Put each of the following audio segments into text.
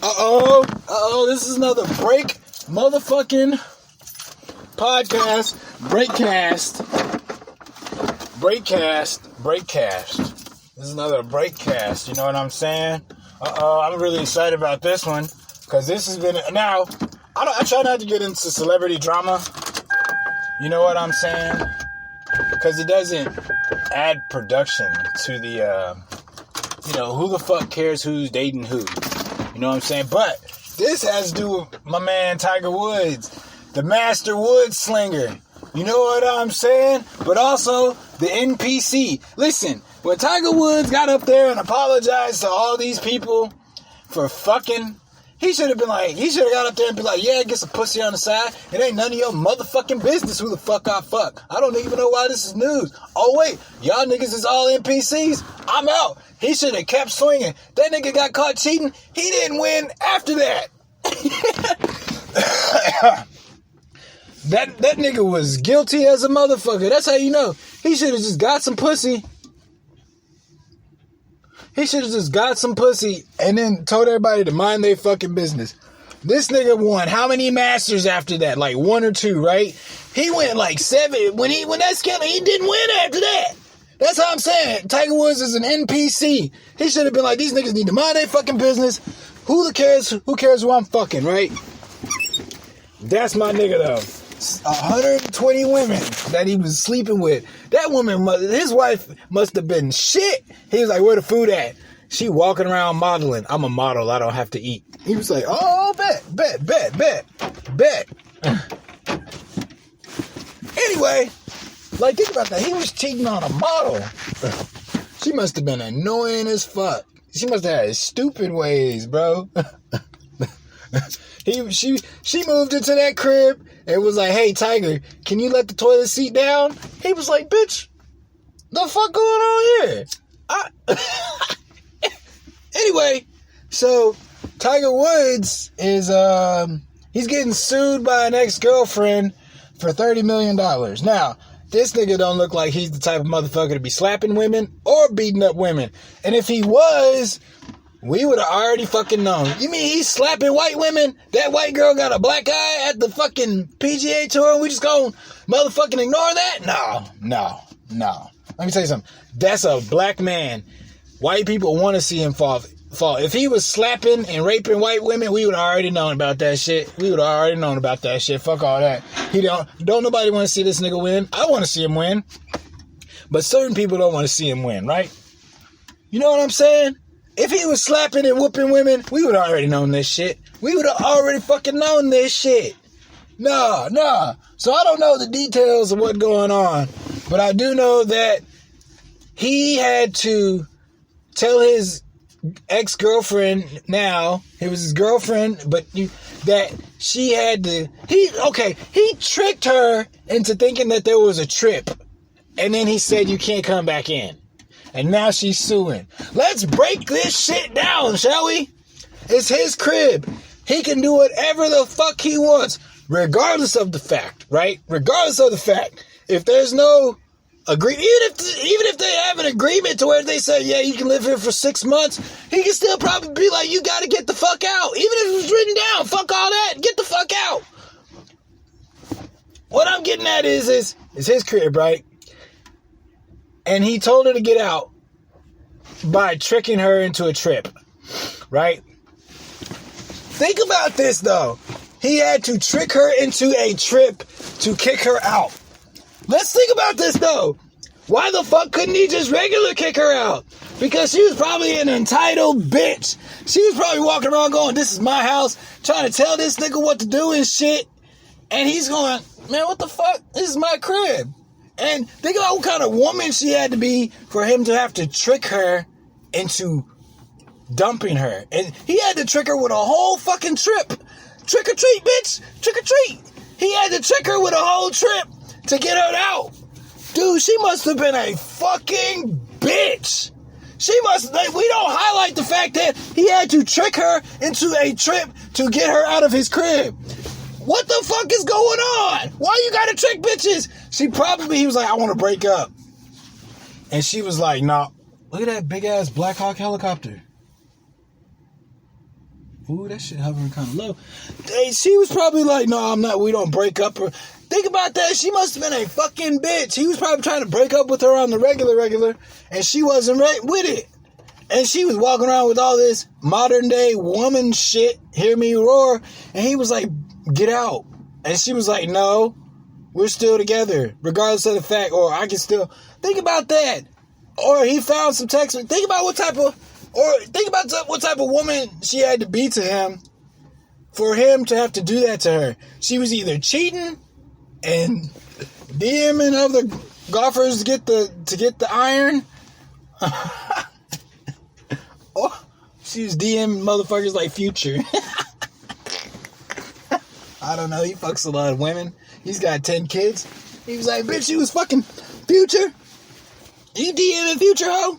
This is another motherfucking podcast. Breakcast. This is another breakcast, you know what I'm saying? I'm really excited about this one, because this has been, now, I try not to get into celebrity drama, you know what I'm saying? Because it doesn't add production to the, who the fuck cares who's dating who? You know what I'm saying? But this has to do with my man Tiger Woods, the master wood slinger. You know what I'm saying? But also the NPC. Listen, when Tiger Woods got up there and apologized to all these people for fucking, he should have got up there and be like, yeah, get some pussy on the side. It ain't none of your motherfucking business who the fuck I fuck. I don't even know why this is news. Oh wait, y'all niggas is all NPCs? I'm out. He should have kept swinging. That nigga got caught cheating. He didn't win after that. That nigga was guilty as a motherfucker. That's how you know. He should have just got some pussy. And then told everybody to mind their fucking business. This nigga won how many Masters after that? Like 1 or 2, right? He went like 7. When that scandal, he didn't win after that. That's how I'm saying. Tiger Woods is an NPC. He should have been like, these niggas need to mind their fucking business. Who cares who I'm fucking, right? That's my nigga though. 120 women that he was sleeping with. That woman, his wife must have been shit. He was like, where the food at? She walking around modeling. I'm a model. I don't have to eat. He was like, oh, bet. Anyway, like, think about that. He was cheating on a model. She must have been annoying as fuck. She must have had stupid ways, bro. She moved into that crib and was like, hey, Tiger, can you let the toilet seat down? He was like, bitch, the fuck going on here? Anyway, so Tiger Woods is, he's getting sued by an ex-girlfriend for $30 million. Now, this nigga don't look like he's the type of motherfucker to be slapping women or beating up women. And if he was, we would have already fucking known. You mean he's slapping white women? That white girl got a black eye at the fucking PGA Tour and we just gonna motherfucking ignore that? No. Let me tell you something. That's a black man. White people want to see him fall. If he was slapping and raping white women, we would have already known about that shit. Fuck all that. Don't nobody want to see this nigga win. I want to see him win. But certain people don't want to see him win, right? You know what I'm saying? If he was slapping and whooping women, we would have already known this shit. We would have already fucking known this shit. Nah. So I don't know the details of what's going on. But I do know that he had to tell his ex-girlfriend, now it was his girlfriend, but that she had to, he tricked her into thinking that there was a trip, and then he said you can't come back in, and now she's suing. Let's break this shit down, shall we? It's his crib. He can do whatever the fuck he wants, regardless of the fact, right? If there's no agreement, even if they have an agreement to where they say, yeah, you can live here for 6 months, he can still probably be like, you gotta get the fuck out. Even if it was written down, fuck all that, get the fuck out. What I'm getting at is his crib, right? And he told her to get out by tricking her into a trip, right? Think about this, though. He had to trick her into a trip to kick her out. Let's think about this, though. Why the fuck couldn't he just regular kick her out? Because she was probably an entitled bitch. She was probably walking around going, this is my house, trying to tell this nigga what to do and shit. And he's going, man, what the fuck? This is my crib. And think about what kind of woman she had to be for him to have to trick her into dumping her. And he had to trick her with a whole fucking trip. Trick or treat, bitch. Trick or treat. He had to trick her with a whole trip to get her out. Dude, she must have been a fucking bitch. We don't highlight the fact that he had to trick her into a trip to get her out of his crib. What the fuck is going on? Why you gotta trick bitches? He was like, I want to break up. And she was like, nah. Look at that big ass Black Hawk helicopter. Ooh, that shit hovering kind of low. She was probably like, no, I'm not. We don't break up. Think about that. She must have been a fucking bitch. He was probably trying to break up with her on the regular, and she wasn't right with it. And she was walking around with all this modern day woman shit, hear me roar, and he was like, get out. And she was like, no, we're still together, regardless of the fact, or I can still, think about that. Or he found some text, think about what type of woman she had to be to him for him to have to do that to her. She was either cheating and DMing other golfers to get the iron, or she was DMing motherfuckers like Future. I don't know. He fucks a lot of women. He's got 10 kids. He was like, bitch, you was fucking Future. You DMing Future, hoe?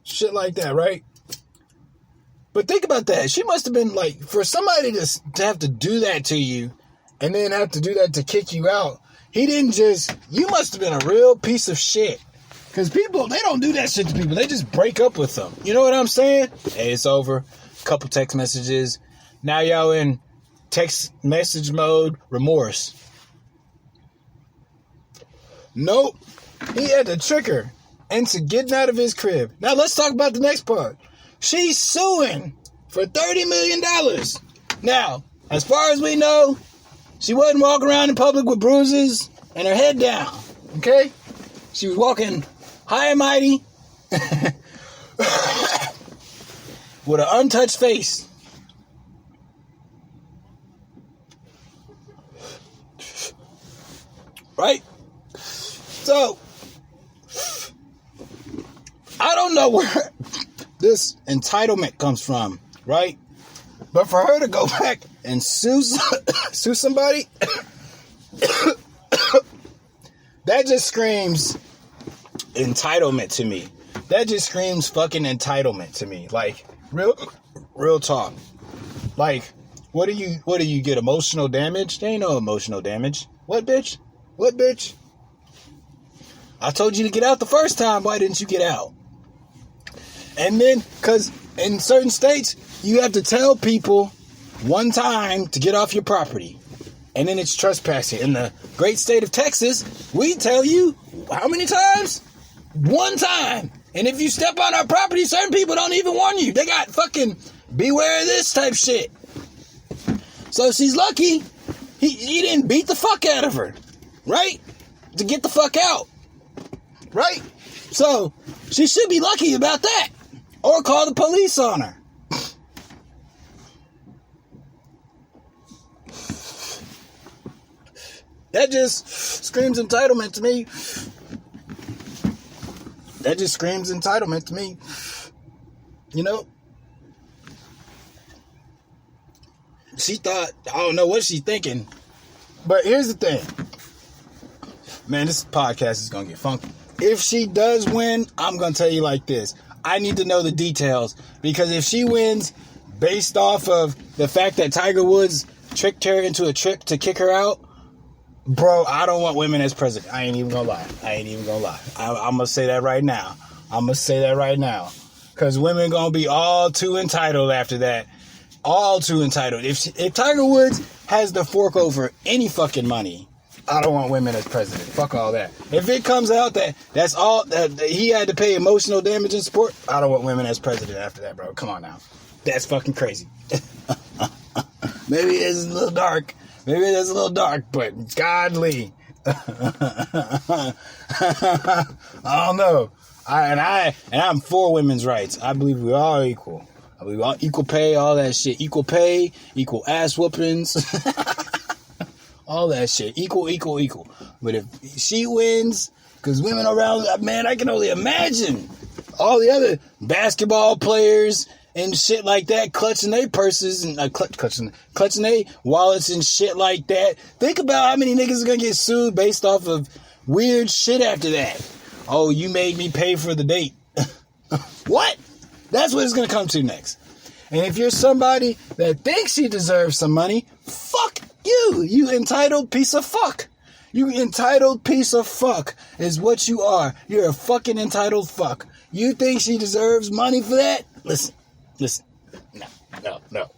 Shit like that, right? But think about that. She must have been like, for somebody to have to do that to you and then have to do that to kick you out. He didn't just, you must have been a real piece of shit. Because people, they don't do that shit to people. They just break up with them. You know what I'm saying? Hey, it's over. Couple text messages. Now y'all in text message mode. Remorse. Nope. He had to trick her into getting out of his crib. Now let's talk about the next part. She's suing for $30 million. Now, as far as we know, she wasn't walking around in public with bruises and her head down. Okay? She was walking high and mighty with an untouched face. Right? So, I don't know where this entitlement comes from, right? But for her to go back and sue somebody, that just screams entitlement to me. That just screams fucking entitlement to me. Like, real talk. Like, what do you get, emotional damage? There ain't no emotional damage. What, bitch? What, bitch? I told you to get out the first time. Why didn't you get out? And then, because in certain states, you have to tell people one time to get off your property. And then it's trespassing. In the great state of Texas, we tell you how many times? One time. And if you step on our property, certain people don't even warn you. They got fucking beware of this type shit. So she's lucky he didn't beat the fuck out of her. Right? To get the fuck out. Right? So she should be lucky about that. Or call the police on her. That just screams entitlement to me. That just screams entitlement to me. You know? She thought, I don't know what she's thinking. But here's the thing. Man, this podcast is going to get funky. If she does win, I'm going to tell you like this. I need to know the details. Because if she wins based off of the fact that Tiger Woods tricked her into a trick to kick her out, bro, I don't want women as president. I ain't even gonna lie. I'm gonna say that right now. Because women gonna be all too entitled after that. All too entitled. If Tiger Woods has the fork over any fucking money, I don't want women as president. Fuck all that. If it comes out that that's all that he had to pay emotional damage and support, I don't want women as president after that, bro. Come on now. That's fucking crazy. Maybe it's a little dark. But it's godly. I don't know. I'm for women's rights. I believe we're all equal. I believe all equal pay, all that shit. Equal pay, equal ass whoopings. All that shit. Equal. But if she wins, because women around, man, I can only imagine all the other basketball players and shit like that clutching their purses and clutching their wallets and shit like that. Think about how many niggas are gonna get sued based off of weird shit after that. Oh, you made me pay for the date. What? That's what it's gonna come to next. And if you're somebody that thinks she deserves some money, fuck you. You entitled piece of fuck. You entitled piece of fuck is what you are. You're a fucking entitled fuck. You think she deserves money for that? Listen. No. No.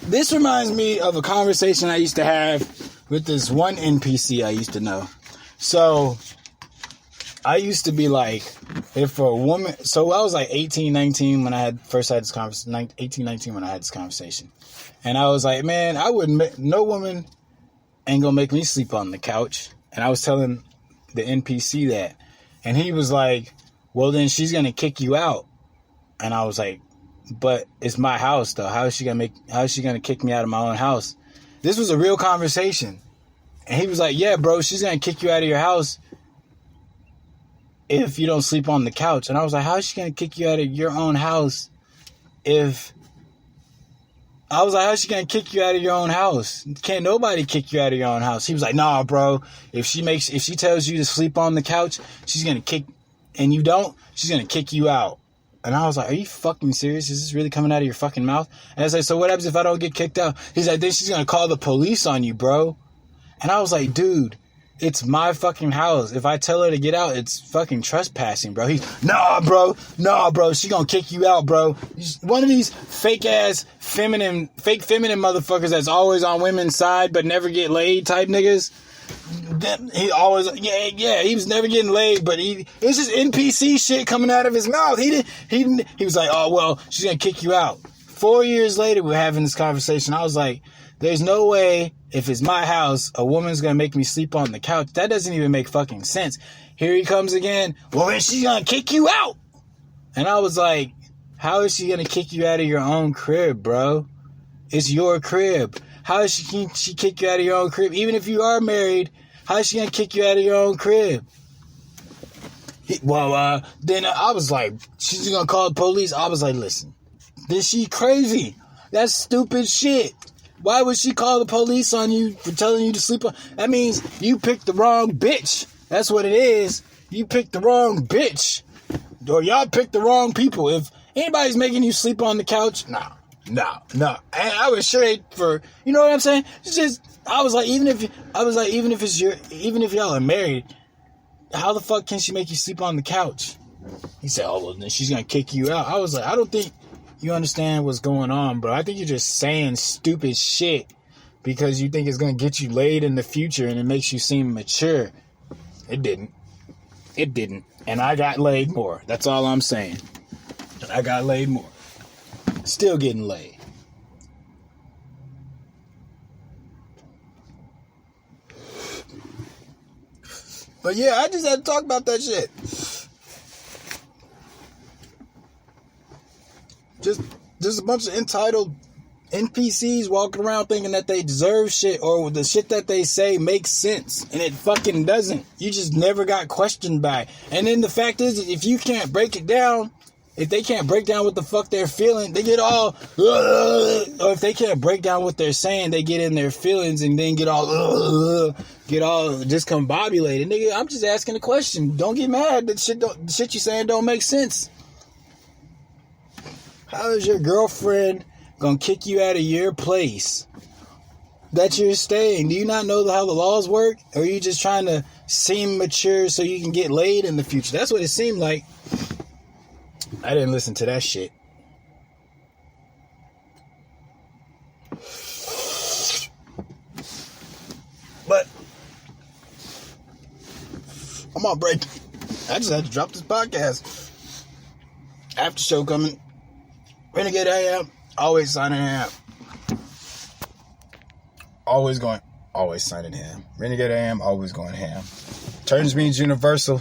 This reminds me of a conversation I used to have with this one NPC I used to know. So, I used to be like, if a woman... So, I was like 18, 19 when I had first had this conversation. 18, 19 when I had this conversation. And I was like, man, no woman ain't gonna make me sleep on the couch. And I was telling the NPC that. And he was like, well, then she's gonna kick you out. And I was like, but it's my house, though. How is she gonna kick me out of my own house? This was a real conversation. And he was like, yeah, bro, she's gonna kick you out of your house if you don't sleep on the couch. And I was like, how is she gonna kick you out of your own house if... I was like, how's she gonna kick you out of your own house? Can't nobody kick you out of your own house. He was like, nah, bro. If she tells you to sleep on the couch, she's gonna kick, and you don't, she's gonna kick you out. And I was like, are you fucking serious? Is this really coming out of your fucking mouth? And I was like, so what happens if I don't get kicked out? He's like, then she's gonna call the police on you, bro. And I was like, dude, it's my fucking house. If I tell her to get out, it's fucking trespassing, bro. He's, nah, bro. She gonna kick you out, bro. He's one of these fake feminine motherfuckers that's always on women's side but never get laid type niggas. He always, he was never getting laid, but it's just NPC shit coming out of his mouth. He was like, oh, well, she's gonna kick you out. 4 years later, we're having this conversation. I was like, there's no way, if it's my house, a woman's gonna make me sleep on the couch. That doesn't even make fucking sense. Here he comes again. Well, then she's gonna kick you out. And I was like, how is she gonna kick you out of your own crib, bro? It's your crib. How is she kick you out of your own crib? Even if you are married, how is she gonna kick you out of your own crib? Then I was like, she's gonna call the police. I was like, listen, this she crazy. That's stupid shit. Why would she call the police on you for telling you to sleep on? That means you picked the wrong bitch. That's what it is. You picked the wrong bitch. Or y'all picked the wrong people. If anybody's making you sleep on the couch, no. And I was straight for, you know what I'm saying? It's just, I was like, even if y'all are married, how the fuck can she make you sleep on the couch? He said, oh, well, then she's gonna kick you out. I was like, I don't think you understand what's going on, bro. I think you're just saying stupid shit because you think it's going to get you laid in the future and it makes you seem mature. It didn't. And I got laid more. That's all I'm saying. I got laid more. Still getting laid. But yeah, I just had to talk about that shit. Just a bunch of entitled NPCs walking around thinking that they deserve shit or the shit that they say makes sense. And it fucking doesn't. You just never got questioned by it. And then the fact is, if you can't break it down, if they can't break down what the fuck they're feeling, they get all, or if they can't break down what they're saying, they get in their feelings and then get all discombobulated. Nigga, I'm just asking a question. Don't get mad that the shit you saying don't make sense. How is your girlfriend gonna kick you out of your place that you're staying? Do you not know how the laws work? Or are you just trying to seem mature so you can get laid in the future? That's what it seemed like. I didn't listen to that shit. But I'm on break. I just had to drop this podcast. After show coming. Renegade AM, always signing ham. Always signing ham. Renegade AM, always going ham. Turnage means universal.